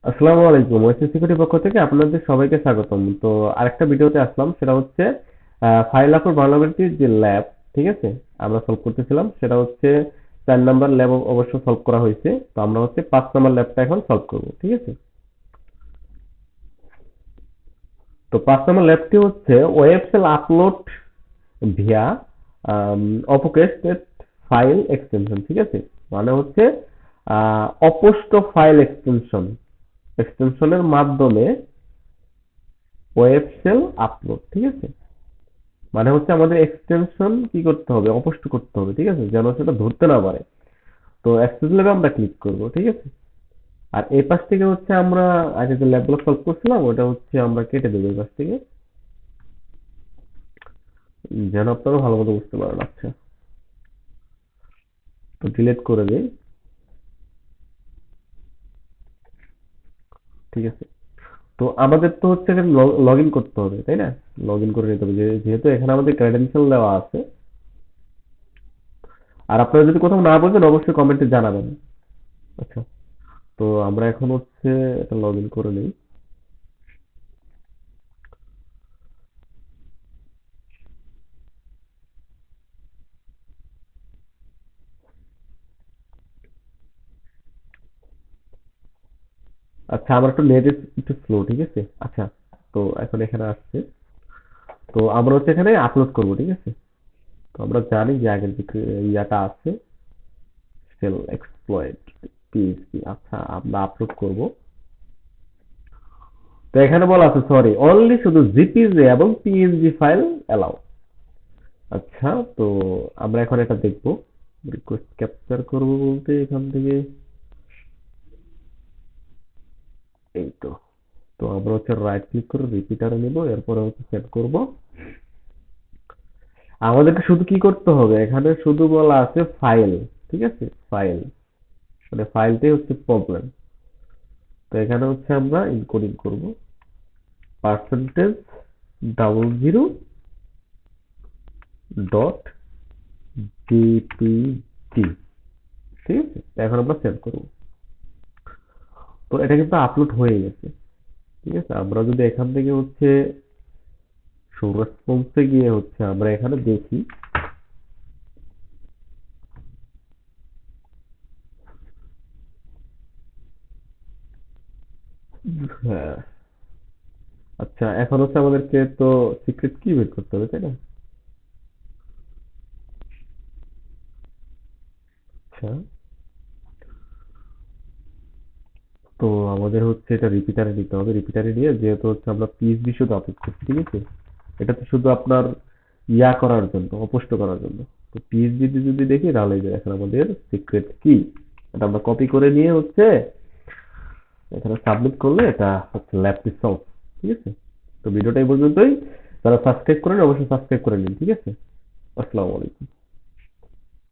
আসসালামু আলাইকুম। ওয়েসি সিকিউরিটি পক্ষ থেকে আপনাদের সবাইকে স্বাগতম। তো আরেকটা ভিডিওতে আসলাম, সেটা হচ্ছে ফাইল আপলোড ভালনারেবিলিটির যে ল্যাব, ঠিক আছে, আমরা সলভ করতেছিলাম। সেটা হচ্ছে 4 নাম্বার ল্যাব অবশ্য সলভ করা হয়েছে। তো আমরা হচ্ছে 5 নাম্বার ল্যাবটা এখন সলভ করব, ঠিক আছে। তো 5 নাম্বার ল্যাবটি হচ্ছে ওয়েবসেল আপলোড ভিয়া অপোকেস্টেড ফাইল এক্সটেনশন, ঠিক আছে। মানে হচ্ছে অপোস্ট ফাইল এক্সটেনশনের মাধ্যমে ওয়েবসেল আপলোড, ঠিক আছে। মানে হচ্ছে আমাদের এক্সটেনশন কি করতে হবে, অপোস্ট করতে হবে, ঠিক আছে, যেন সেটা ধরতে না পারে। তো অ্যাক্সেস ল্যাবে আমরা ক্লিক করব, ঠিক আছে। আর এই পাশ থেকে হচ্ছে আমরা আগে যে ল্যাবগুলো সলভ করছিলাম ওটা হচ্ছে আমরা কেটে দেবো এই পাশ থেকে, যেন আপনারা ভালো মতো বুঝতে পারেন। আচ্ছা, তো ডিলিট করে দিই, ঠিক আছে। তো আমাদের তো হচ্ছে এখানে লগ ইন করতে হবে, তাই না? লগ ইন করে নিতে হবে, যেহেতু এখানে আমাদের ক্রেডেনশিয়াল দেওয়া আছে। আর আপনারা যদি কোথাও না বোঝেন অবশ্যই কমেন্টে জানাবেন। আচ্ছা, তো আমরা এখন হচ্ছে এটা লগ ইন করে নিই। আচ্ছা, আমার একটু নেট একটু স্লো, ঠিক আছে। আচ্ছা, তো এখন এখানে আসছে। তো আমরা হচ্ছে এখানে আপলোড করব, ঠিক আছে। তো আমরা জানি যে আগের যে ইয়াটা আছে, সেল এক্সপ্লয়েট পিএইচপি। আচ্ছা, আমরা আপলোড করব। তো এখানে বলা আছে সরি অনলি, শুধু জিপিজি এবং পিএনজি ফাইল এলাও। আচ্ছা, তো আমরা এখন এটা দেখব। রিকোয়েস্ট ক্যাপচার করব বলতে এখান থেকে এই তো। তো আমরা হচ্ছে রাইট ক্লিক করে রিপিটারে নিব, এরপরে হচ্ছে সেট করব। আমাদেরকে শুধু কি করতে হবে, এখানে শুধু বলা আছে ফাইল, ঠিক আছে, ফাইল, মানে ফাইলটাই হচ্ছে প্রবলেম। তো এখানে হচ্ছে আমরা ইনকোডিং করব %00.dpt, ঠিক আছে। এখন আমরা সেভ করব। তো এটা কিন্তু আপলোড হয়ে গেছে, ঠিক আছে। আমরা যদি এখান থেকে হচ্ছে শো রেসপন্সে গিয়ে হচ্ছে আমরা এখানে দেখি, হ্যাঁ। আচ্ছা, এখন হচ্ছে আমাদেরকে তো সিক্রেট কি বের করতে হবে, তাই না? আচ্ছা, তো আমাদের হচ্ছে এটা রিপিটারে নিতে হবে। রিপিটারে নিয়ে যেহেতু হচ্ছে আমরা পিএইচডি শুধু আপলোড করছি, ঠিক আছে। এটা তো শুধু আপনার ইয়া করার জন্য, অপুষ্ট করার জন্য। তো পিএইচডি যদি দেখি তাহলে এই যে এখন আমাদের সিক্রেট কি, এটা আমরা কপি করে নিয়ে হচ্ছে এখানে সাবমিট করলে এটা হচ্ছে ল্যাবটি সলভ, ঠিক আছে। তো ভিডিওটা এই পর্যন্তই। যারা সাবস্ক্রাইব করেন অবশ্যই সাবস্ক্রাইব করে নিন, ঠিক আছে। আসসালামু আলাইকুম।